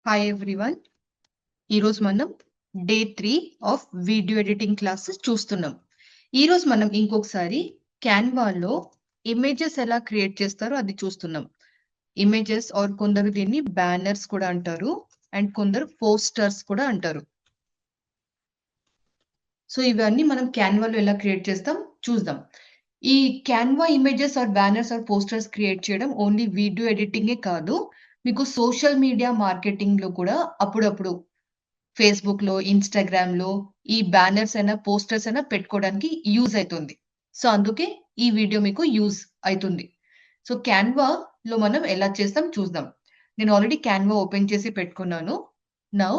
Hi everyone. ఈరోజు మనం day 3 of video editing classes చూస్తున్నాం. ఈరోజు మనం ఇంకొకసారి క్యాన్వాలో ఇమేజెస్ ఎలా క్రియేట్ చేస్తారో అది చూస్తున్నాం. ఇమేజెస్ ఆర్ కొందరు దీన్ని బ్యానర్స్ కూడా అంటారు అండ్ కొందరు పోస్టర్స్ కూడా అంటారు. సో ఇవన్నీ మనం క్యాన్వాలో ఎలా క్రియేట్ చేస్తాం చూద్దాం. ఈ Canva images or banners or posters create చేయడం ఓన్లీ వీడియో ఎడిటింగే కాదు, మీకు సోషల్ మీడియా మార్కెటింగ్ లో కూడా అప్పుడప్పుడు ఫేస్‌బుక్‌లో, ఇన్‌స్టాగ్రామ్‌లో ఈ బ్యానర్స్ అయినా, పోస్టర్స్ అయినా పెట్టుకోవడానికి యూజ్ అయితుంది. సో, అందుకే ఈ వీడియో మీకు యూజ్ అయితుంది. సో, క్యాన్వాలో మనం ఎలా చేస్తాం చూద్దాం. నేను ఆల్రెడీ క్యాన్వా ఓపెన్ చేసి పెట్టుకున్నాను. నౌ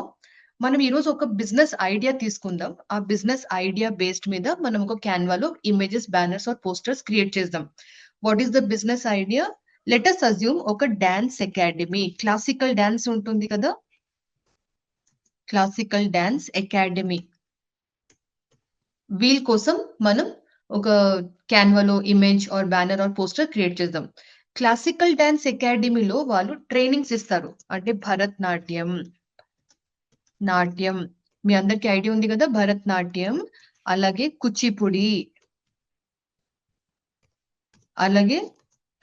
మనం ఈరోజు ఒక బిజినెస్ ఐడియా తీసుకుందాం. ఆ బిజినెస్ ఐడియా బేస్డ్ మీద మనం ఒక క్యాన్వాలో images, banners or posters create చేద్దాం. What is the business idea? Let us assume ఒక డాన్స్ అకాడమీ, క్లాసికల్ డాన్స్ ఉంటుంది కదా! Classical dance academy. వీళ్ళ కోసం మనం ఒక క్యాన్వాలో image or banner or poster create చేద్దాం. క్లాసికల్ డాన్స్ అకాడమీలో వాళ్ళు ట్రైనింగ్స్ ఇస్తారు. అంటే భరతనాట్యం, నాట్యం, మీ అందరికి ఐడియా ఉంది కదా భరతనాట్యం, అలాగే కూచిపూడి, అలాగే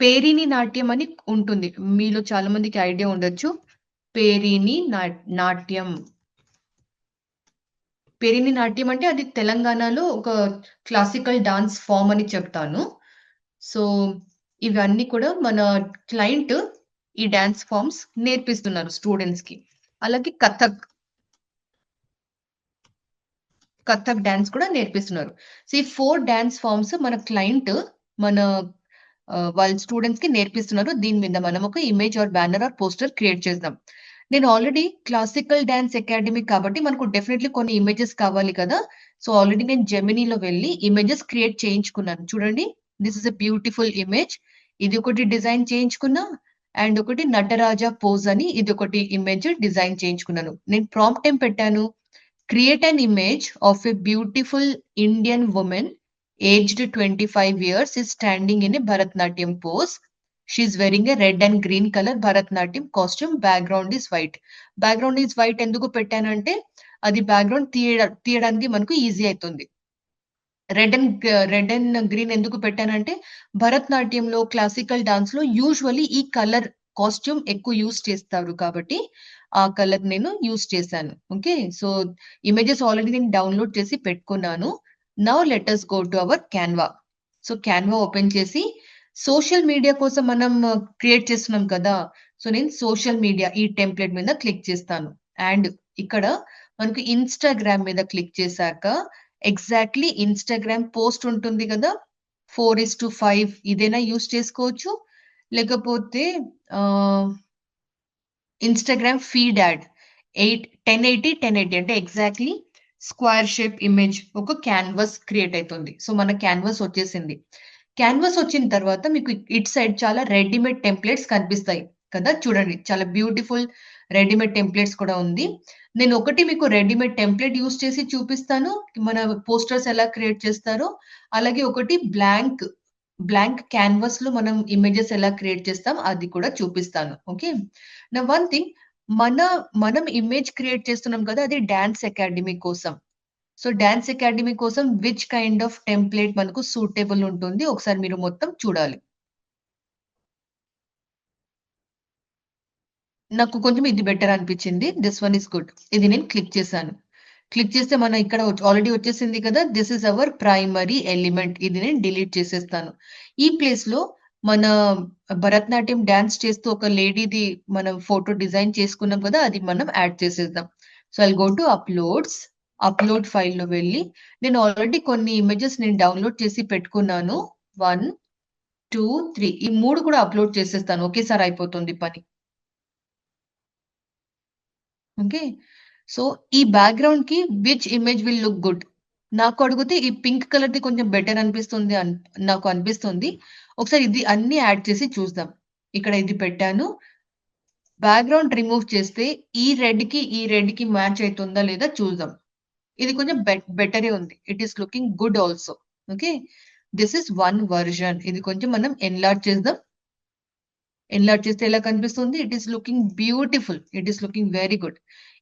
పేరిని నాట్యం అని ఉంటుంది. మీలో చాలా మందికి ఐడియా ఉండొచ్చు. పేరిని నాట్యం. పేరిని నాట్యం అంటే అది తెలంగాణలో ఒక క్లాసికల్ డాన్స్ ఫార్మ్ అని చెప్తాను. సో, ఇవన్నీ కూడా మన క్లయింట్ ఈ డాన్స్ ఫార్మ్స్ నేర్పిస్తున్నారు స్టూడెంట్స్‌కి. అలాగే కథక్ డాన్స్ కూడా నేర్పిస్తున్నారు. సో, ఈ 4 డాన్స్ ఫార్మ్స్ మన క్లయింట్ మన వాళ్ళ స్టూడెంట్స్‌కి నేర్పిస్తున్నారు. దీని మీద మనం ఒక image or banner or poster create చేద్దాం. నేను ఆల్రెడీ క్లాసికల్ డాన్స్ అకాడమీ కాబట్టి మనకు డెఫినెట్‌లీ కొన్ని ఇమేజెస్ కావాలి కదా! సో, ఆల్రెడీ నేను జెమినీలో వెళ్లి ఇమేజెస్ క్రియేట్ చేయించుకున్నాను. చూడండి. This is a beautiful image. ఇది ఒకటి డిజైన్ చేయించుకున్నా. అండ్ ఒకటి నటరాజ పోజ్ అని ఇదొకటి ఇమేజ్ డిజైన్ చేయించుకున్నాను. నేను ప్రాంప్ట్ ఏం పెట్టాను? Create an image of a beautiful Indian woman aged 25 years is standing in a Bharatnatyam pose. She is wearing a red and green color Bharatnatyam costume. Background is white. Background is white ఎందుకు పెట్టానంటే అది background తీయడానికి మనకు easy అయితుంది. Red and green ఎందుకు పెట్టానంటే భరతనాట్యంలో, classical డాన్స్‌లో usually ఈ కలర్ కాస్ట్యూమ్ ఎక్కువ యూజ్ చేస్తారు కాబట్టి ఆ కలర్ నేను యూజ్ చేశాను. ఓకే. సో, ఇమేజెస్ ఆల్రెడీ నేను డౌన్‌లోడ్ చేసి పెట్టుకున్నాను. Now let us go to our Canva. So, Canva open చేసి సోషల్ మీడియా కోసం మనం క్రియేట్ చేస్తున్నాం కదా! సో, నేను సోషల్ మీడియా ఈ టెంప్లేట్ మీద క్లిక్ చేస్తాను. అండ్ ఇక్కడ మనకు ఇన్‌స్టాగ్రామ్ మీద క్లిక్ చేశాక ఎగ్జాక్ట్‌లీ ఇన్‌స్టాగ్రామ్ పోస్ట్ ఉంటుంది గదా! 4:5 ఇదైనా యూజ్ చేసుకోవచ్చు. లేకపోతే ఆహ్, ఇన్‌స్టాగ్రామ్ ఫీడ్ యాడ్ 1080 అంటే ఎగ్జాక్ట్‌లీ స్క్వేర్ షేప్ ఇమేజ్ ఒక క్యాన్వాస్ క్రియేట్ అయితుంది. సో, మన క్యాన్వాస్ వచ్చేసింది. క్యాన్వాస్ వచ్చిన తర్వాత మీకు ఇటు సైడ్ చాలా రెడీమేడ్ టెంప్లేట్స్ కనిపిస్తాయి కదా! చూడండి. చాలా బ్యూటిఫుల్ రెడీమేడ్ టెంప్లేట్స్ కూడా ఉంది. నేను ఒకటి మీకు రెడీమేడ్ టెంప్లేట్ యూజ్ చేసి చూపిస్తాను. మన పోస్టర్స్ ఎలా క్రియేట్ చేస్తారో, అలాగే ఒకటి బ్లాంక్ క్యాన్వాస్‌లో మనం ఇమేజెస్ ఎలా క్రియేట్ చేస్తాం అది కూడా చూపిస్తాను. ఓకే. నౌ వన్ థింగ్ మన మనం ఇమేజ్ క్రియేట్ చేస్తున్నాం కదా! అది డాన్స్ అకాడమీ కోసం. సో, డాన్స్ అకాడమీ కోసం విచ్ కైండ్ ఆఫ్ టెంప్లేట్ మనకు సూటబుల్ ఉంటుంది. ఒకసారి మీరు మొత్తం చూడాలి. నాకు కొంచెం ఇది బెటర్ అనిపించింది. This one is good. ఇది నేను క్లిక్ చేశాను. క్లిక్ చేస్తే మన ఇక్కడ ఆల్రెడీ వచ్చేసింది కదా! This is our primary element. ఇది నేను డిలీట్ చేసేస్తాను. ఈ ప్లేస్‌లో మన భరతనాట్యం డాన్స్ చేస్తూ ఒక లేడీది మనం ఫోటో డిజైన్ చేసుకున్నాం కదా! అది మనం యాడ్ చేసేద్దాం. So, I'll go to uploads. Upload ఫైల్‌లో వెళ్లి నేను ఆల్రెడీ కొన్ని ఇమేజెస్ నేను డౌన్‌లోడ్ చేసి పెట్టుకున్నాను. 1, 2, 3 ఈ 3 కూడా అప్‌లోడ్ చేసేస్తాను. ఒకేసారి అయిపోతుంది పని. ఓకే. సో, ఈ బ్యాక్‌గ్రౌండ్‌కి which image will look good? నాకు అడిగితే ఈ పింక్ కలర్‌ది కొంచెం బెటర్ అనిపిస్తుంది నాకు అనిపిస్తుంది. ఒకసారి ఇది అన్నీ యాడ్ చేసి చూద్దాం. ఇక్కడ ఇది పెట్టాను. బ్యాక్‌గ్రౌండ్ రిమూవ్ చేస్తే ఈ రెడ్‌కి మ్యాచ్ అయితుందా లేదా చూద్దాం. ఇది కొంచెం బెటరే ఉంది. It is looking good also. Okay. This is one version. ఇది కొంచెం మనం ఎన్లార్జ్ చేద్దాం. ఎన్లార్జ్ చేస్తే ఎలా కనిపిస్తుంది? It is looking beautiful. It is looking very good.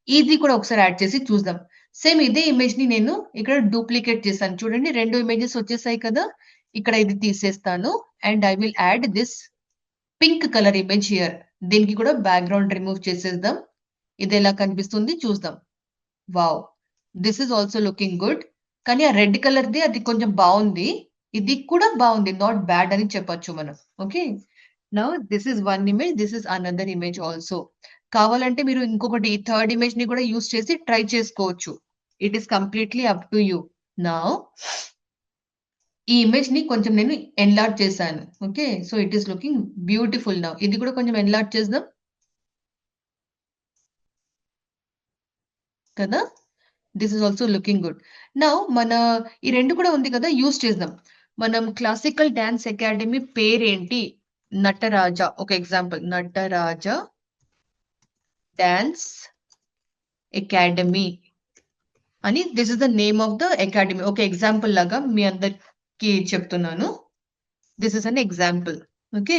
ఇది కూడా ఒకసారి యాడ్ చేసి చూద్దాం. సేమ్ ఇదే ఇమేజ్‌ని నేను ఇక్కడ డూప్లికేట్ చేశాను. చూడండి 2 ఇమేజెస్ వచ్చేసాయి కదా! ఇక్కడ ఇది తీసేస్తాను. And I will add this pink colour image here. దీనికి కూడా బ్యాక్‌గ్రౌండ్ రిమూవ్ చేసేద్దాం. ఇదెలా కనిపిస్తుంది చూద్దాం. Wow! This is also looking good. కానీ ఆ రెడ్ కలర్‌ది అది కొంచెం బావుంది. ఇది కూడా బావుంది. నాట్ బ్యాడ్ అని చెప్పొచ్చు మనం. Okay. Now this is one image. This is another image also. కావాలంటే మీరు ఇంకొకటి థర్డ్ ఇమేజ్‌ని కూడా యూజ్ చేసి ట్రై చేసుకోవచ్చు. It is completely up to you. Now ఈ ఇమేజ్‌ని కొంచెం నేను ఎన్లార్జ్ చేశాను. Okay. So, it is looking beautiful now. ఇది కూడా కొంచెం ఎన్లార్జ్ చేద్దాం. కదా! This is also looking good. Now మన ఈ 2 కూడా ఉంది కదా! యూజ్ చేద్దాం. మనం క్లాసికల్ డాన్స్ అకాడమీ పేరేంటి? నటరాజ ఒక ఎగ్జాంపుల్. నటరాజ డాన్స్ అకాడమీ అని this is the name of the academy. ఒక ఎగ్జాంపుల్ లాగా మీ అందరికి చెప్తున్నాను. This is an example. Okay.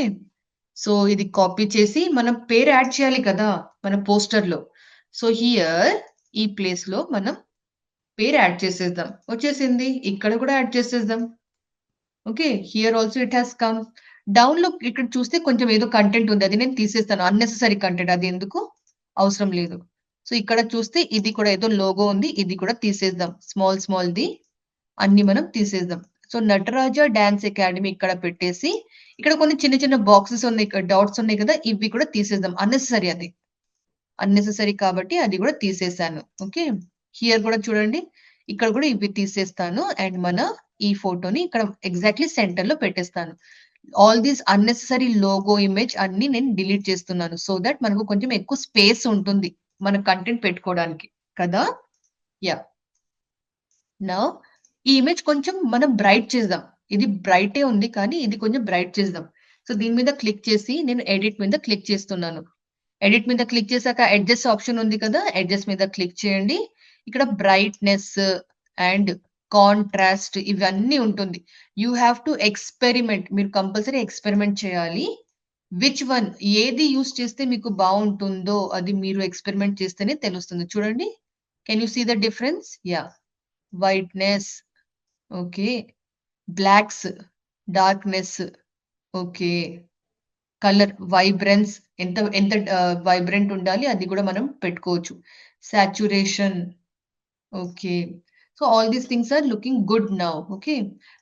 So, ఇది కాపీ చేసి మనం పేరు యాడ్ చేయాలి కదా! మన పోస్టర్‌లో. సో, హియర్ ఈ ప్లేస్‌లో మనం పేరు యాడ్ చేసేద్దాం. వచ్చేసింది. ఇక్కడ కూడా యాడ్ చేసేద్దాం. Okay. Here also it has come. డౌన్‌లో ఇక్కడ చూస్తే కొంచెం ఏదో కంటెంట్ ఉంది. అది నేను తీసేస్తాను. అన్నెసెసరీ కంటెంట్ అది ఎందుకు అవసరం లేదు. సో, ఇక్కడ చూస్తే ఇది కూడా ఏదో లోగో ఉంది. ఇది కూడా తీసేద్దాం. స్మాల్‌ది అన్నీ మనం తీసేద్దాం. సో, నటరాజ డాన్స్ అకాడమీ ఇక్కడ పెట్టేసి, ఇక్కడ కొన్ని చిన్న చిన్న బాక్సెస్ ఉన్నాయి. ఇక్కడ డాట్స్ ఉన్నాయి కదా! ఇవి కూడా తీసేద్దాం. అన్నెసెసరీ అది. అన్నెసెసరీ కాబట్టి అది కూడా తీసేసాను. ఓకే. హియర్ కూడా చూడండి. ఇక్కడ కూడా ఇవి తీసేస్తాను. అండ్ మన ఈ ఫోటోని ఇక్కడ ఎగ్జాక్ట్‌లీ సెంటర్‌లో పెట్టేస్తాను. All these unnecessary logo image అన్నీ నేను డిలీట్ చేస్తున్నాను. సో థట్ మనకు కొంచెం ఎక్కువ స్పేస్ ఉంటుంది. మన కంటెంట్ పెట్టుకోవడానికి. కదా! యాహ్! నౌ ఈ ఇమేజ్ కొంచెం మనం బ్రైట్ చేద్దాం. ఇది బ్రైటే ఉంది కానీ ఇది కొంచెం బ్రైట్ చేద్దాం. సో దీని మీద క్లిక్ చేసి నేను ఎడిట్ మీద క్లిక్ చేస్తున్నాను. ఎడిట్ మీద క్లిక్ చేసాక అడ్జస్ట్ ఆప్షన్ ఉంది కదా! అడ్జస్ట్ మీద క్లిక్ చేయండి. ఇక్కడ బ్రైట్‌నెస్ అండ్ కాంట్రాస్ట్ ఇవన్నీ ఉంటుంది. You have to experiment. మీరు కంపల్సరీ ఎక్స్‌పెరిమెంట్ చేయాలి. విచ్ వన్ ఏది యూజ్ చేస్తే మీకు బావుంటుందో అది మీరు ఎక్స్‌పెరిమెంట్ చేస్తేనే తెలుస్తుంది. చూడండి. Can you see the difference? Yeah! Whiteness okay. Blacks, darkness okay. Colour vibrance ఎంత ఎంత వైబ్రెంట్ ఉండాలి అది కూడా మనం పెట్టుకోవచ్చు. Saturation okay. So, all these things are looking good now. Okay.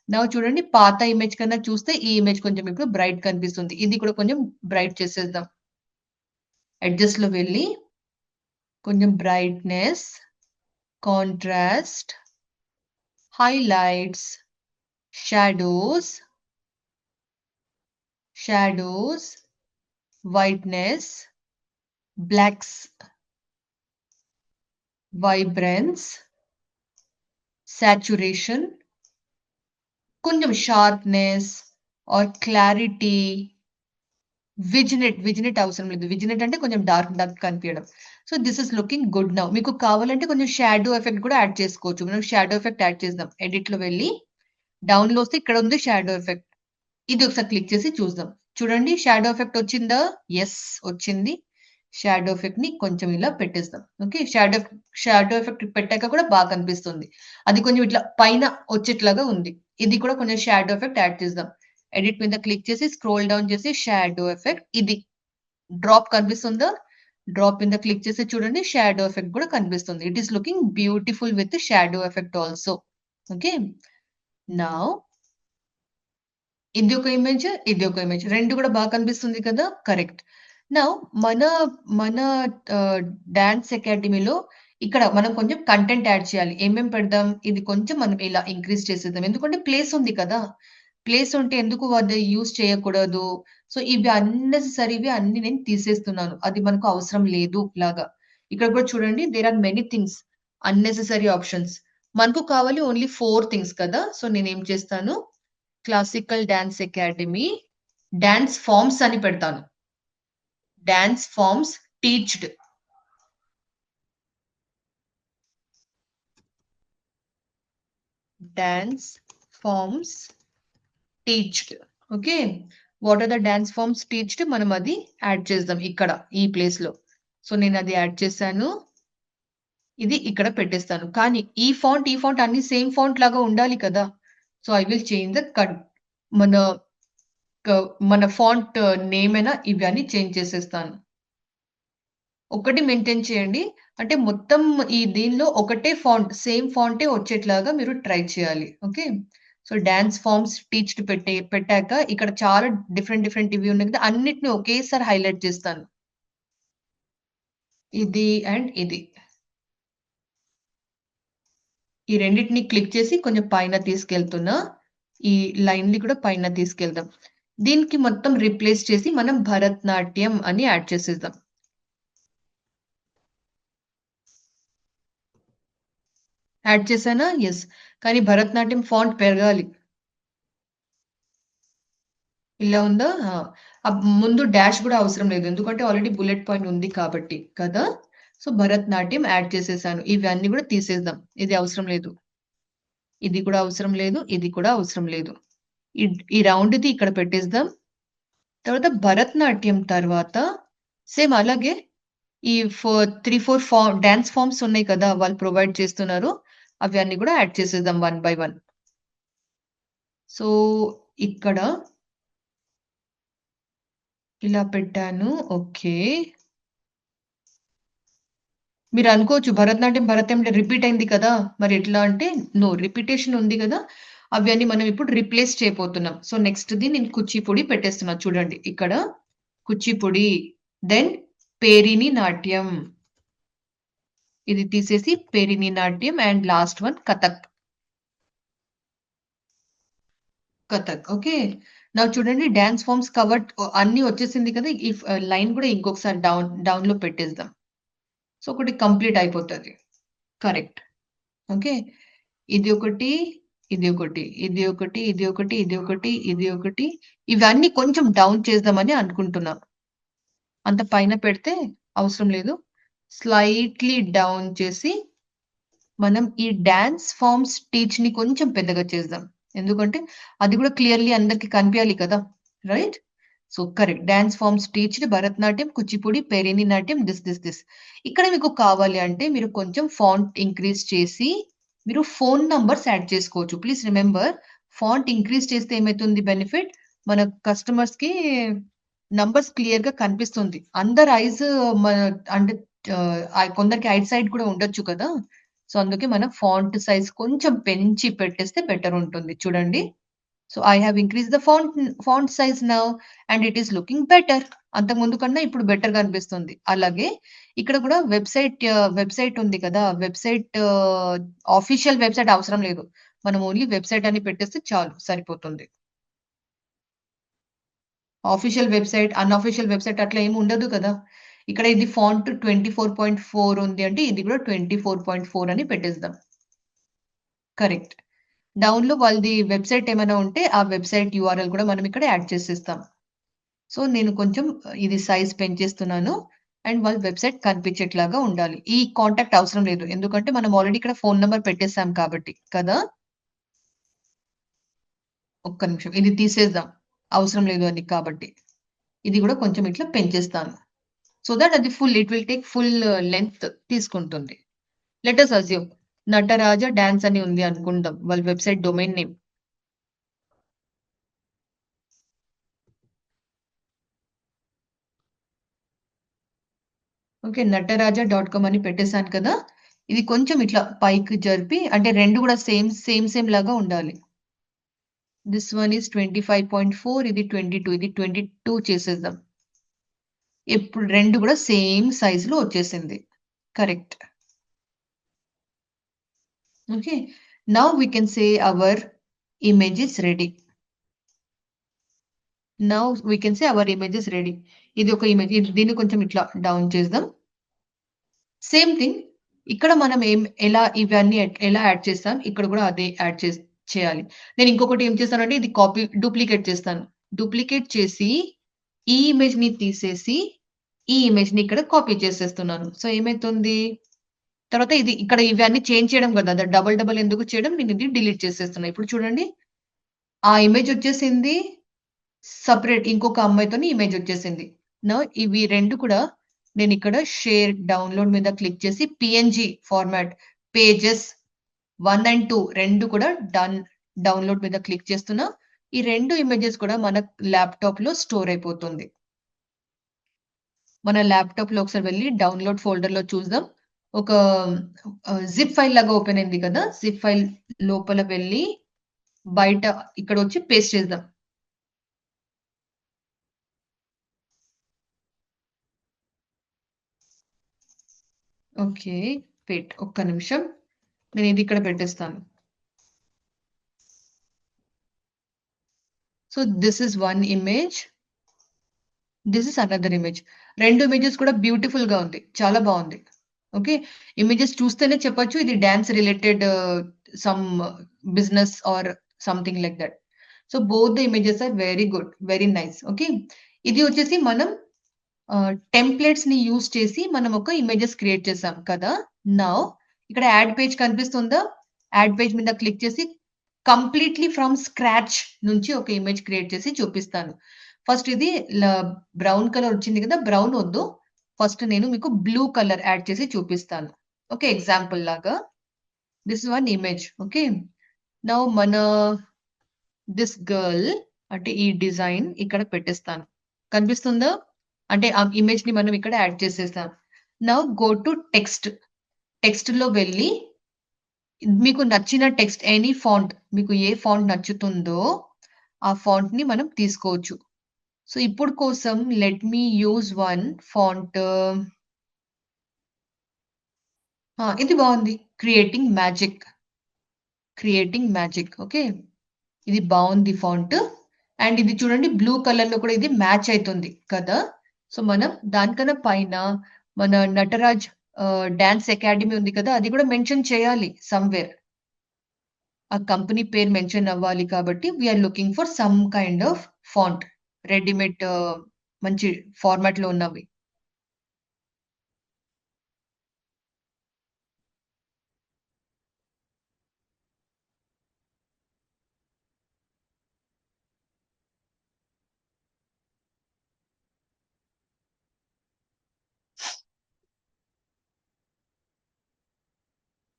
Now చూడండి పాత ఇమేజ్ కన్నా చూస్తే ఈ ఇమేజ్ కొంచెం ఇప్పుడు బ్రైట్ కనిపిస్తుంది. ఇది కూడా కొంచెం బ్రైట్ చేసేద్దాం. అడ్జస్ట్‌లో వెళ్లి కొంచెం brightness, contrast, highlights, shadows, shadows, whiteness, blacks, vibrance, saturation, కొంచెం షార్ప్‌నెస్ ఆర్ క్లారిటీ, విజినెట్ అవసరం లేదు. విజినెట్ అంటే కొంచెం డార్క్ కనిపియడం. So, this is looking good now. మీకు కావాలంటే కొంచెం షాడో ఎఫెక్ట్ కూడా యాడ్ చేసుకోవచ్చు. మనం షాడో ఎఫెక్ట్ యాడ్ చేద్దాం. ఎడిట్‌లో వెళ్లి డౌన్‌లో వస్తే ఇక్కడ ఉంది షాడో ఎఫెక్ట్. ఇది ఒకసారి క్లిక్ చేసి చూద్దాం. చూడండి షాడో ఎఫెక్ట్ వచ్చిందా? యెస్ వచ్చింది. షాడో ఎఫెక్ట్‌ని కొంచెం ఇలా పెట్టేద్దాం. ఓకే. షాడో ఎఫెక్ట్ పెట్టాక కూడా బాగా కనిపిస్తుంది. అది కొంచెం ఇట్లా పైన వచ్చేట్లాగా ఉంది. ఇది కూడా కొంచెం షాడో ఎఫెక్ట్ యాడ్ చేద్దాం. ఎడిట్ మీద క్లిక్ చేసి స్క్రోల్ డౌన్ చేసి షాడో ఎఫెక్ట్ ఇది. డ్రాప్ కనిపిస్తుందా? డ్రాప్ మీద క్లిక్ చేసి చూడండి షాడో ఎఫెక్ట్ కూడా కనిపిస్తుంది. It is looking beautiful with shadow effect also. Okay. Now ఇది ఒక ఇమేజ్, ఇది ఒక ఇమేజ్. 2 కూడా బాగా కనిపిస్తుంది కదా! కరెక్ట్. నౌ మన మన డాన్స్ అకాడమీలో ఇక్కడ మనం కొంచెం కంటెంట్ యాడ్ చేయాలి. ఏమేం పెడదాం? ఇది కొంచెం మనం ఇలా ఇంక్రీజ్ చేసేద్దాం. ఎందుకంటే ప్లేస్ ఉంది కదా! ప్లేస్ ఉంటే ఎందుకు అది యూజ్ చేయకూడదు. సో, ఇవి అన్నెసెసరీవి అన్నీ నేను తీసేస్తున్నాను. అది మనకు అవసరం లేదు లాగా. ఇక్కడ కూడా చూడండి there are many things unnecessary options. మనకు కావాలి ఓన్లీ 4 థింగ్స్ కదా! సో, నేనేం చేస్తాను classical dance academy, dance forms అని పెడతాను. డాన్స్ ఫార్మ్స్ టీచ్డ్. డాన్స్ ఫార్మ్స్ టీచ్డ్. Okay. What are the dance forms టీచ్డ్ మనం అది యాడ్ చేద్దాం ఇక్కడ ఈ ప్లేస్‌లో. సో, నేనది యాడ్ చేశాను. ఇది ఇక్కడ పెట్టేస్తాను. కానీ ఈ ఫాంట్ అన్ని సేమ్ ఫాంట్ లాగా ఉండాలి కదా! So, I will change the మన మన ఫాంట్ నేమ్ అయినా ఇవన్నీ చేంజ్ చేసేస్తాను. ఒకటి మెయింటైన్ చేయండి. అంటే మొత్తం ఈ దీనిలో ఒకటే ఫాంట్, సేమ్ ఫాంటే వచ్చేట్లాగా మీరు ట్రై చేయాలి. Okay. So, dance forms teached పెట్టాక ఇక్కడ చాలా డిఫరెంట్ డిఫరెంట్ ఇవి ఉన్నాయి కదా! అన్నిటిని ఒకేసారి హైలైట్ చేస్తాను. ఇది అండ్ ఇది. ఈ రెండిటిని క్లిక్ చేసి కొంచెం పైన తీసుకెళ్తున్నా. ఈ లైన్‌ని కూడా పైన తీసుకెళ్దాం. దీనికి మొత్తం రిప్లేస్ చేసి మనం భరతనాట్యం అని యాడ్ చేసేద్దాం. యాడ్ చేశానా? యెస్. కానీ భరతనాట్యం ఫాంట్ పెరగాలి. ఇలా ఉందా? ఆ! ముందు డాష్ గూడా అవసరం లేదు. ఎందుకంటే ఆల్రెడీ బుల్లెట్ పాయింట్ ఉంది కాబట్టి కదా! సో, భరతనాట్యం యాడ్ చేసేసాను. ఇవన్నీ గూడా తీసేద్దాం. ఇది అవసరం లేదు. ఇది కూడా అవసరం లేదు. ఇది కూడా అవసరం లేదు. ఈ రౌండ్‌ది ఇక్కడ పెట్టేద్దాం. తర్వాత భరతనాట్యం తర్వాత సేమ్ అలాగే ఈ 3, 4 డాన్స్ ఫార్మ్స్ ఉన్నాయి కదా! వాళ్ళు ప్రొవైడ్ చేస్తున్నారు. అవి అన్నీ గూడా యాడ్ చేసేద్దాం వన్ బై వన్. సో, ఇక్కడ ఇలా పెట్టాను. ఓకే. మీరనుకోవచ్చు భరతనాట్యం అంటే రిపీట్ అయింది కదా! మరి ఎట్లా అంటే నో రిపిటేషన్ ఉంది గదా! అవన్నీ మనం ఇప్పుడు రిప్లేస్ చేయబోతున్నాం. సో, నెక్స్ట్‌ది నేను కూచిపూడి పెట్టేస్తున్నా చూడండి. ఇక్కడ కూచిపూడి, దెన్ పేరిని నాట్యం. ఇది తీసేసి పేరిని నాట్యం and last one Kathak. Kathak. Okay. Now చూడండి డాన్స్ ఫార్మ్స్ కవర్డ్ అన్నీ వచ్చేసింది కదా! ఈ లైన్ కూడా ఇంకొకసారి డౌన్‌లో పెట్టేద్దాం. సో, ఒకటి కంప్లీట్ అయిపోతది. కరెక్ట్. ఓకే. ఇది ఒకటి, ఇది ఒకటి, ఇది ఒకటి, ఇది ఒకటి, ఇది ఒకటి, ఇది ఒకటి. ఇవన్నీ కొంచెం డౌన్ చేద్దామని అనుకుంటున్నా. అంత పైన పెడితే అవసరం లేదు. స్లైట్‌లీ డౌన్ చేసి మనం ఈ డాన్స్ ఫార్మ్స్ టీచ్‌ని కొంచెం పెద్దగా చేద్దాం. ఎందుకంటే అది కూడా క్లియర్‌లీ అందరికి కనిపియాలి కదా! Right? So, correct. Dance forms టీచ్డ్ భరతనాట్యం, కూచిపూడి, పేరిని నాట్యం దిస్. ఇక్కడ మీకు కావాలి అంటే మీరు కొంచెం ఫాంట్ ఇంక్రీజ్ చేసి మీరు ఫోన్ నంబర్స్ యాడ్ చేసుకోవచ్చు. ప్లీజ్ రిమెంబర్ ఫాంట్ ఇంక్రీజ్ చేస్తే ఏమైతుంది బెనిఫిట్ మన కస్టమర్స్‌కి నంబర్స్ క్లియర్‌గా కనిపిస్తుంది. అందరి ఐస్ మన అంటే కొందరికి ఐ సైట్ కూడా ఉండొచ్చు కదా! సో, అందుకే మనం ఫాంట్ సైజ్ కొంచెం పెంచి పెట్టేస్తే బెటర్ ఉంటుంది. చూడండి. So, I have increased the font size now and it is looking better. అంతకుముందు కన్నా ఇప్పుడు బెటర్‌గా అనిపిస్తుంది. అలాగే ఇక్కడ కూడా వెబ్‌సైట్ ఉంది కదా! ఆఫీషియల్ వెబ్‌సైట్ అవసరం లేదు. మనం ఓన్లీ వెబ్‌సైట్ అని పెట్టేస్తే చాలు సరిపోతుంది. ఆఫీషియల్ వెబ్‌సైట్, అన్‌అఫీషియల్ వెబ్‌సైట్ అట్లా ఏమి ఉండదు కదా! ఇక్కడ ఇది ఫాంట్ 24.4 ఉంది అంటే ఇది కూడా 24.4 అని పెట్టేద్దాం. కరెక్ట్. డౌన్‌లో వాళ్ళది వెబ్‌సైట్ ఏమైనా ఉంటే ఆ వెబ్‌సైట్ యూఆర్ఎల్ కూడా మనం ఇక్కడ యాడ్ చేసేస్తాం. సో, నేను కొంచెం ఇది సైజ్ పెంచేస్తున్నాను. అండ్ వాళ్ళ వెబ్‌సైట్ కనిపించేట్లాగా ఉండాలి. ఈ కాంటాక్ట్ అవసరం లేదు. ఎందుకంటే మనం ఆల్రెడీ ఇక్కడ ఫోను నంబర్ పెట్టేసాం కాబట్టి కదా! ఒక్క నిమిషం. ఇది తీసేద్దాం. అవసరం లేదు అది కాబట్టి. ఇది కూడా కొంచెం ఇట్లా పెంచేస్తాను. సో థట్ అది it will take full length తీసుకుంటుంది. Let us assume Nataraja dance అని ఉంది అనుకుందాం. వాళ్ళ website domain name. Okay. nataraja.com అని పెట్టేసాను కదా! ఇది కొంచెం ఇట్లా పైకి జరిపి అంటే 2 కూడా సేమ్ లాగా ఉండాలి. దిస్ వన్ ఈస్ 25.4 ఇది 22 ఇది 22 చేసేద్దాం. ఇప్పుడు 2 కూడా సేమ్ సైజ్‌లో వచ్చేసింది. Correct. Okay. Now we can say our image is ready. Now we can say our image is ready. ఇది ఒక ఇమేజ్. దీన్ని కొంచెం ఇట్లా డౌన్ చేద్దాం. సేమ్ థింగ్ ఇక్కడ మనం ఇవన్నీ ఎలా యాడ్ చేస్తాం, ఇక్కడ కూడా అదే యాడ్ చేయాలి. నేను ఇంకొకటి ఏం చేస్తానంటే ఇది డూప్లికేట్ చేస్తాను. డూప్లికేట్ చేసి ఈ ఇమేజ్‌ని తీసేసి, ఈ ఇమేజ్‌ని ఇక్కడ కాపీ చేసేస్తున్నాను. సో, ఏమైతుంది? తర్వాత ఇది ఇక్కడ ఇవన్నీ చేంజ్ చేయడం కదా! డబుల్ ఎందుకు చేయడం? నేను ఇది డిలీట్ చేసేస్తున్నా. ఇప్పుడు చూడండి. ఆ ఇమేజ్ వచ్చేసింది. సెపరేట్ ఇంకొక అమ్మాయితోని ఇమేజ్ వచ్చేసింది. నౌ ఇవి 2 కూడా నేనిక్కడ షేర్ డౌన్‌లోడ్ మీద క్లిక్ చేసి పీఎన్‌జీ ఫార్మాట్ పేజెస్ 1 అండ్ 2 2 కూడా డౌన్‌లోడ్ మీద క్లిక్ చేస్తున్నా. ఈ 2 ఇమేజెస్ కూడా మన ల్యాప్‌టాప్‌లో స్టోర్ అయిపోతుంది. మన ల్యాప్‌టాప్‌లో ఒకసారి వెళ్లి డౌన్‌లోడ్ ఫోల్డర్‌లో చూద్దాం. ఒక జిప్ ఫైల్ లాగా ఓపెన్ అయింది కదా! జిప్ ఫైల్ లోపల వెళ్లి బయట ఇక్కడొచ్చి పేస్ట్ చేద్దాం. ఓకే. ఒక్క నిమిషం. నేనిది ఇక్కడ పెట్టేస్తాను. So, this is one image. This is another image. 2 images కూడా బ్యూటిఫుల్‌గా ఉంది. చాలా బావుంది. ఓకే. ఇమేజెస్ చూస్తేనే చెప్పొచ్చు ఇది dance related some business or something like that. So, both the images are very good. Very nice. Okay. ఇది వచ్చేసి మనం టెంప్లేట్స్‌ని యూజ్ చేసి మనం ఒక ఇమేజెస్ క్రియేట్ చేసాం కదా! నౌ ఇక్కడ యాడ్ పేజ్ కనిపిస్తుందా? యాడ్ పేజ్ మీద క్లిక్ చేసి కంప్లీట్‌లీ ఫ్రమ్ స్క్రాచ్ నుంచి ఒక ఇమేజ్ క్రియేట్ చేసి చూపిస్తాను. ఫస్ట్ ఇది ల బ్రౌన్ కలర్ వచ్చింది కదా! బ్రౌన్ వద్దు. ఫస్ట్ నేను మీకు బ్లూ కలర్ యాడ్ చేసి చూపిస్తాను. ఓకే. ఎగ్జాంపుల్ లాగా. This one image. Okay. Now మన థిస్ గర్ల్ అంటే ఈ డిజైన్ ఇక్కడ పెట్టేస్తాను. కనిపిస్తుందా? అంటే ఆ ఇమేజ్‌ని మనం ఇక్కడ యాడ్ చేసేసాం. Now go to text. టెక్స్ట్‌లో వెళ్లి మీకు నచ్చిన టెక్స్ట్ ఎనీ ఫాంట్ మీకు ఏ ఫాంట్ నచ్చుతుందో ఆ ఫాంట్‌ని మనం తీసుకోవచ్చు. సో, ఇప్పుడు కోసం let me use one font. ఇది బావుంది. Creating magic. Creating magic. Okay. ఇది బావుంది ఫాంట్. అండ్ ఇది చూడండి బ్లూ కలర్‌లో కూడా ఇది మ్యాచ్ అయితుంది కదా! సో, మనం దానికన్నా పైన మన నటరాజ్ డాన్స్ అకాడమీ ఉంది కదా! అది కూడా మెన్షన్ చేయాలి సమ్‌వేర్. ఆ కంపెనీ పేరు మెన్షన్ అవ్వాలి కాబట్టి we are looking for some kind of font. Readymade మంచి ఫార్మాట్‌లో ఉన్నవి.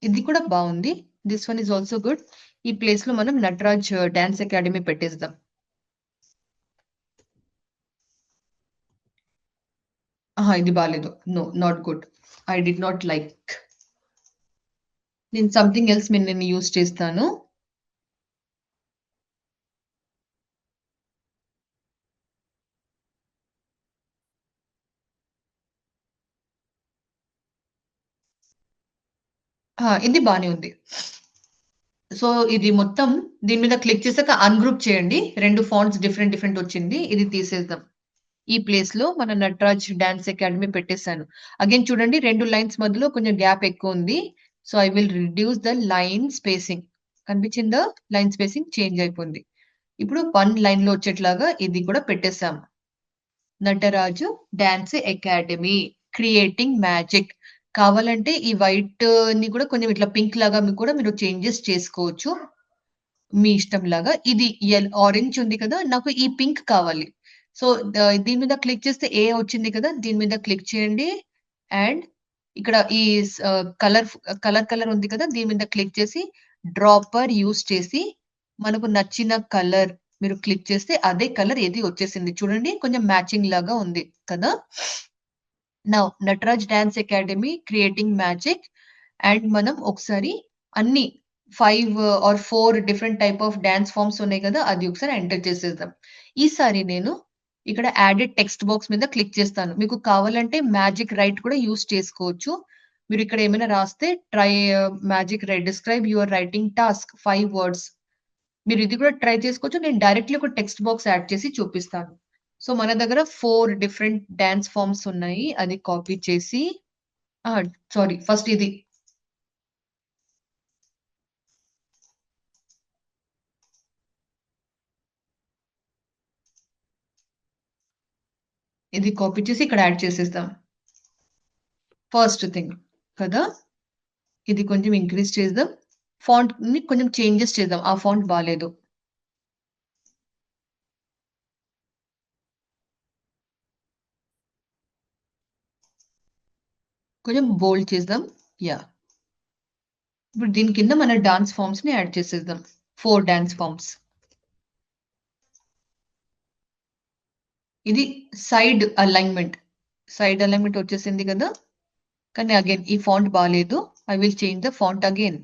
ఇది కూడా బావుంది. This one is also good. ఈ ప్లేస్‌లో మనం నటరాజ్ డాన్స్ అకాడమీ పెట్టేద్దాం. ఇది బాలేదు. No, not good. I did not like. నేను సంథింగ్ ఎల్స్ నేను యూజ్ చేస్తాను. ఇది బానే ఉంది. సో, ఇది మొత్తం దీని మీద క్లిక్ చేసాక అన్‌గ్రూప్ చేయండి. 2 ఫాంట్స్ డిఫరెంట్ డిఫరెంట్ వచ్చింది. ఇది తీసేద్దాం. ఈ ప్లేస్‌లో మన నటరాజ్ డాన్స్ అకాడమీ పెట్టేసాను. అగైన్ చూడండి 2 లైన్స్ మధ్యలో కొంచెం గ్యాప్ ఎక్కువుంది. So, I will reduce the line spacing. కనిపించిందా? లైన్ స్పేసింగ్ చేంజ్ అయిపోయింది. ఇప్పుడు 1 లైన్‌లో వచ్చేట్లాగా ఇది కూడా పెట్టేసాం. Nataraju dance academy creating magic. కావాలంటే ఈ వైట్‌ని కూడా కొంచెం ఇట్లా పింక్ లాగా కూడా మీరు చేంజెస్ చేసుకోవచ్చు. మీ ఇష్టంలాగా. ఇది ఆరెంజ్ ఉంది కదా! నాకు ఈ పింక్ కావాలి. సో, దీని మీద క్లిక్ చేస్తే ఏ వచ్చింది కదా! దీని మీద క్లిక్ చేయండి. అండ్ ఇక్కడ ఈ కలర్ ఉంది కదా! దీని మీద క్లిక్ చేసి డ్రాపర్ యూజ్ చేసి మనకు నచ్చిన కలర్ మీరు క్లిక్ చేస్తే అదే కలర్ ఏది వచ్చేసింది. చూడండి కొంచెం మ్యాచింగ్ లాగా ఉంది కదా! Now Nataraj dance academy creating magic. And మనం ఒకసారి అన్ని 5 ఆర్ 4 different type of dance forms ఉన్నాయి కదా! అది ఒకసారి ఎంటర్ చేసేద్దాం. ఈసారి నేను ఇక్కడ యాడెడ్ టెక్స్ట్ బాక్స్ మీద క్లిక్ చేస్తాను. మీకు కావాలంటే మ్యాజిక్ రైట్ కూడా యూజ్ చేసుకోవచ్చు. మీరు ఇక్కడ ఏమైనా రాస్తే try magic right describe your writing task 5 words. మీరు ఇది కూడా ట్రై చేసుకోవచ్చు. నేను డైరెక్ట్‌లీ ఒక టెక్స్ట్ బాక్స్ యాడ్ చేసి చూపిస్తాను. సో, మన దగ్గర 4 డిఫరెంట్ డాన్స్ ఫార్మ్స్ ఉన్నాయి. అది కాపీ చేసి ఆ! సారీ ఫస్ట్ ఇది. ఇది కాపీ చేసి ఇక్కడ యాడ్ చేసేద్దాం. ఫస్ట్ థింగ్ కదా! ఇది కొంచెం ఇంక్రీజ్ చేద్దాం. ఫాంట్‌ని కొంచెం చేంజెస్ చేద్దాం. ఆ ఫాంట్ బాలేదు. కొంచెం బోల్డ్ చేద్దాం. యాహ్! ఇప్పుడు దీని కింద మన డాన్స్ ఫార్మ్స్‌ని యాడ్ చేసేద్దాం. 4 డాన్స్ ఫార్మ్స్. ఇది సైడ్ అలైన్‌మెంట్. సైడ్ అలైన్‌మెంట్ వచ్చేసింది కదా! కానీ అగైన్ ఈ ఫాంట్ బాలేదు. I will change the font again.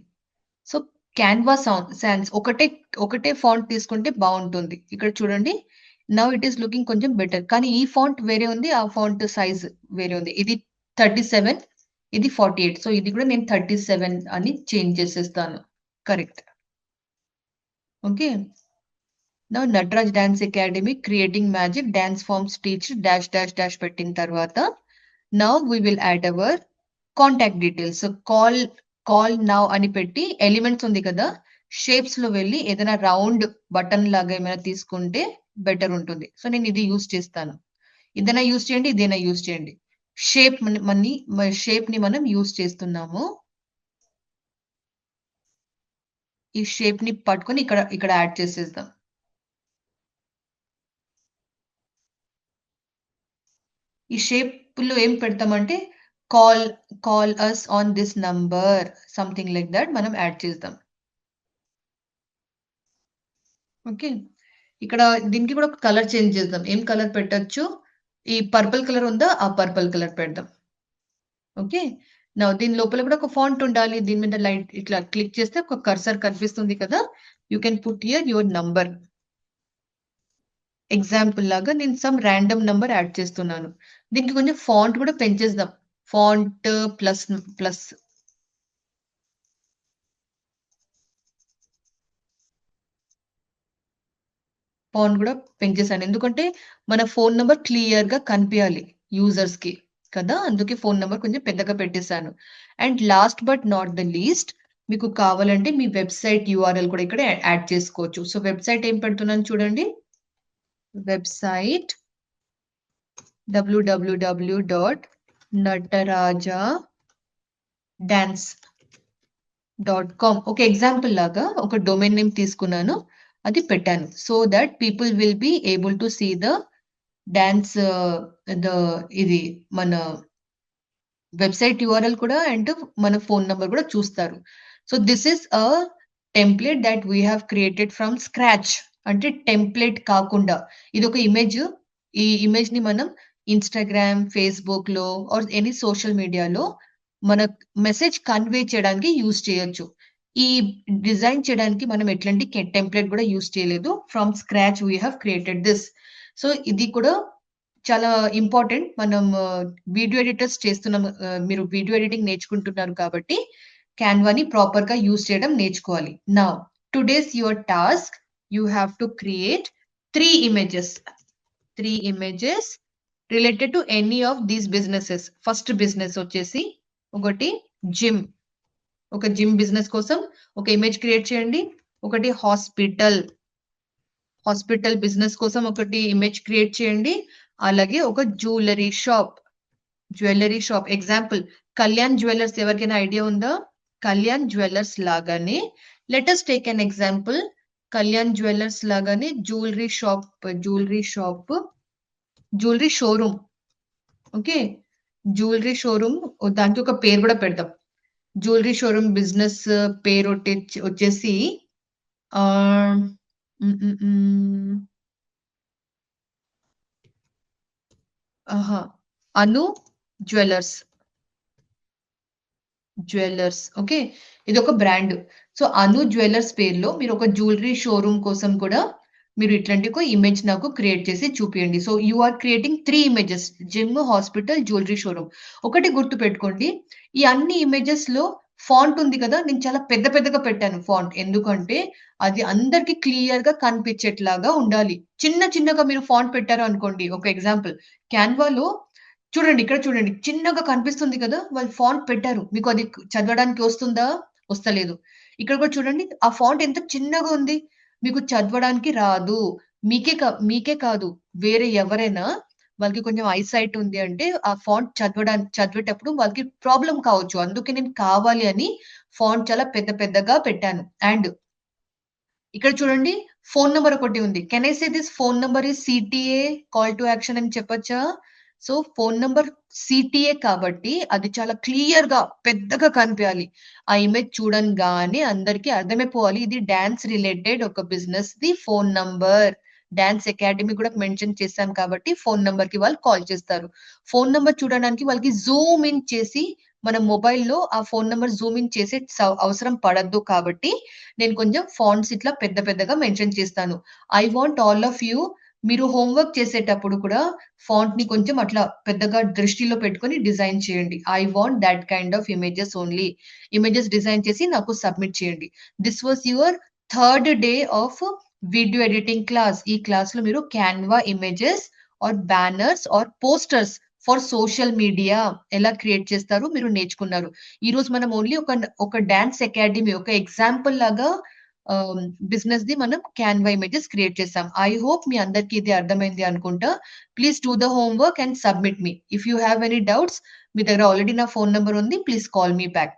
So, Canva sands ఒకటే ఫాంట్ తీసుకుంటే బావుంటుంది. ఇక్కడ చూడండి. నౌ ఇట్ ఈస్ లుకింగ్ కొంచెం బెటర్. కానీ ఈ ఫాంట్ వేరే ఉంది. ఆ ఫాంట్ సైజ్ వేరే ఉంది. ఇది 37 ఇది 48. సో, ఇది కూడా నేను 37 అని చేంజ్ చేసేస్తాను. Correct. Okay. Now Nataraj dance academy creating magic dance forms teacher dash dash dash పెట్టిన తర్వాత now we will add our contact details. Call now అని పెట్టి ఎలిమెంట్స్ ఉంది కదా! షేప్స్‌లో వెళ్లి ఏదైనా రౌండ్ బటన్ లాగా ఏమైనా తీసుకుంటే బెటర్ ఉంటుంది. సో, నేను ఇది యూజ్ చేస్తాను. ఇదైనా యూజ్ చేయండి. ఇదైనా యూజ్ చేయండి. షేప్ షేప్‌ని మనం యూజ్ చేస్తున్నాము. ఈ షేప్‌ని పట్టుకొని ఇక్కడ యాడ్ చేసేద్దాం. ఈ షేప్‌లో ఏం పెడతామంటే call call us on this number something like that మనం యాడ్ చేద్దాం. ఓకే. ఇక్కడ దీనికి కూడా ఒక కలర్ చేంజ్ చేద్దాం. ఏం కలర్ పెట్టొచ్చు? ఈ పర్పుల్ కలర్ ఉందా? ఆ పర్పుల్ కలర్ పెడదాం. ఓకే. నౌ దీని లోపల కూడా ఒక ఫాంట్ ఉండాలి. దీని మీద లైట్ ఇట్లా క్లిక్ చేస్తే ఒక కర్సర్ కనిపిస్తుంది కదా! You can put here your number. Example లాగా నేను సమ్ రాండమ్ నంబర్ యాడ్ చేస్తున్నాను. దీనికి కొంచెం ఫాంట్ కూడా పెంచేద్దాం. ఫాంట్ ప్లస్ ప్లస్ ఫాంట్ కూడా పెంచేసాను. ఎందుకంటే మన ఫోను నంబర్ క్లియర్‌గా కనిపియాలి యూజర్స్‌కి కదా! అందుకే ఫోను నంబర్ కొంచెం పెద్దగా పెట్టేసాను. And last but not the least మీకు కావాలంటే మీ వెబ్‌సైట్ యూఆర్ఎల్ కూడా ఇక్కడ యాడ్ చేసుకోవచ్చు. సో, వెబ్‌సైట్ ఏం పెడుతున్నాను చూడండి. వెబ్‌సైట్ www.nataraja.dance.com ఒక ఎగ్జాంపుల్ లాగా ఒక డొమైన్ నేమ్ తీసుకున్నాను. అది పెట్టాను. So that people will be able to see the dance the ఇది మన వెబ్‌సైట్ యూఆర్ఎల్ కూడా అండ్ మన ఫోను నంబర్ కూడా చూస్తారు. So, this is a template that we have created from scratch. అంటే టెంప్లేట్ కాకుండా ఇదొక ఇమేజ్. ఈ ఇమేజ్‌ని మనం ఇన్‌స్టాగ్రామ్, ఫేస్‌బుక్‌లో ఆర్ ఎనీ సోషల్ మీడియాలో మన మెసేజ్ కన్వే చేయడానికి యూజ్ చేయొచ్చు. ఈ డిజైన్ చేయడానికి మనం ఎట్లాంటి టెంప్లేట్ కూడా యూజ్ చేయలేదు. From scratch we have created this. So, ఇది కూడా చాలా ఇంపార్టెంట్. మనం వీడియో ఎడిటర్స్ చేస్తున్నాం. మీరు వీడియో ఎడిటింగ్ నేర్చుకుంటున్నారు కాబట్టి, క్యాన్వాని ప్రాపర్‌గా యూజ్ చేయడం నేర్చుకోవాలి. Now today's your task you have to create 3 images. 3 images related to any of these businesses. First business వచ్చేసి ఒకటి జిమ్. ఒక జిమ్ బిజినెస్ కోసం ఒక ఇమేజ్ క్రియేట్ చేయండి. ఒకటి హాస్పిటల్ బిజినెస్ కోసం ఒకటి ఇమేజ్ క్రియేట్ చేయండి. అలాగే ఒక jewellery shop example Kalyan jewellers ఎవరికైనా ఐడియా ఉందా? కళ్యాణ్ జ్యువెల్లర్స్ లాగానే let us take an example. Kalyan jewellers లాగానే jewellery showroom. Okay. Jewellery showroom దానికి ఒక పేరు కూడా పెడదాం. జ్యువెల్లరీ షోరూమ్ బిజినెస్ పేరు వచ్చేసి ఆహ్, హ్మ్. హ్మ్. హ్మ్. ఆహా! అను జ్యువెల్లర్స్. ఓకే. ఇదొక బ్రాండ్. సో, అను జ్యువెల్లర్స్ పేరులో మీరొక జ్యువెల్లరీ షోరూమ్ కోసం కూడా మీరు ఇట్లాంటి ఒక ఇమేజ్ నాకు క్రియేట్ చేసి చూపియండి. So, you are creating 3 images gym, hospital, jewellery showroom. ఒకటి గుర్తుపెట్టుకోండి. ఈ అన్ని ఇమేజెస్‌లో ఫాంట్ ఉంది కదా! నేను చాలా పెద్ద పెద్దగా పెట్టాను ఫాంట్. ఎందుకంటే అది అందరికి క్లియర్‌గా కనిపించేట్లాగా ఉండాలి. చిన్న చిన్నగా మీరు ఫాంట్ పెట్టారు అనుకోండి. ఒక ఎగ్జాంపుల్ క్యాన్వాలో చూడండి. ఇక్కడ చూడండి. చిన్నగా కనిపిస్తుంది కదా! వాళ్ళు ఫాంట్ పెట్టారు. మీకు అది చదవడానికి వస్తుందా? వస్తలేదు. ఇక్కడ కూడా చూడండి. ఆ ఫాంట్ ఎంత చిన్నగా ఉంది. మీకు చదవడానికి రాదు. మీకే కాదు. వేరే ఎవరైనా వాళ్ళకి కొంచెం ఐ సైట్ ఉంది అంటే ఆ ఫాంట్ చదివేటప్పుడు వాళ్ళకి ప్రాబ్లమ్ కావచ్చు. అందుకే నేను కావాలి అని ఫాంట్ చాలా పెద్ద పెద్దగా పెట్టాను. అండ్ ఇక్కడ చూడండి. ఫోను నంబర్ ఒకటి ఉంది. Can I say this phone number is CTA call to action అని చెప్పొచ్చా? సో ఫోన్ నంబర్ సిటిఏ కాబట్టి అది చాలా క్లియర్‌గా పెద్దగా కనిపియాలి. ఆ ఇమేజ్ చూడంగానే అందరికి అర్థమైపోవాలి. ఇది డాన్స్ రిలేటెడ్ ఒక బిజినెస్‌ది ఫోన్ నంబర్. డాన్స్ అకాడమీ కూడా మెన్షన్ చేశాం కాబట్టి ఫోన్ నంబర్‌కి వాళ్ళు కాల్ చేస్తారు. ఫోన్ నంబర్ చూడడానికి వాళ్ళకి జూమ్ ఇన్ చేసి మన మొబైల్‌లో ఆ ఫోన్ నంబర్ జూమ్ ఇన్ చేసే అవసరం పడద్దు కాబట్టి నేను కొంచెం ఫాంట్స్ ఇట్లా పెద్ద పెద్దగా మెన్షన్ చేస్తాను. I want all of you మీరు హోమ్ వర్క్ చేసేటప్పుడు కూడా ఫాంట్‌ని కొంచెం అట్లా పెద్దగా దృష్టిలో పెట్టుకొని డిజైన్ చేయండి. I want that kind of images only. Images design చేసి నాకు సబ్మిట్ చేయండి. This was your third day of video editing class. ఈ క్లాస్‌లో మీరు Canva images or banners or posters for social media ఎలా క్రియేట్ చేస్తారో మీరు నేర్చుకున్నారు. ఈరోజు మనం ఓన్లీ ఒక డాన్స్ అకాడమీ ఒక ఎగ్జాంపుల్ లాగా బిజినెస్‌ది మనం క్యాన్వా ఇమేజెస్ క్రియేట్ చేసాం. ఐ హోప్ మీ అందరికి ఇది అర్థమైంది అనుకుంటా. Please do the homework and submit మీ. If you have any doubts మీ దగ్గర ఆల్రెడీ నా ఫోన్ నంబర్ ఉంది. Please call me back.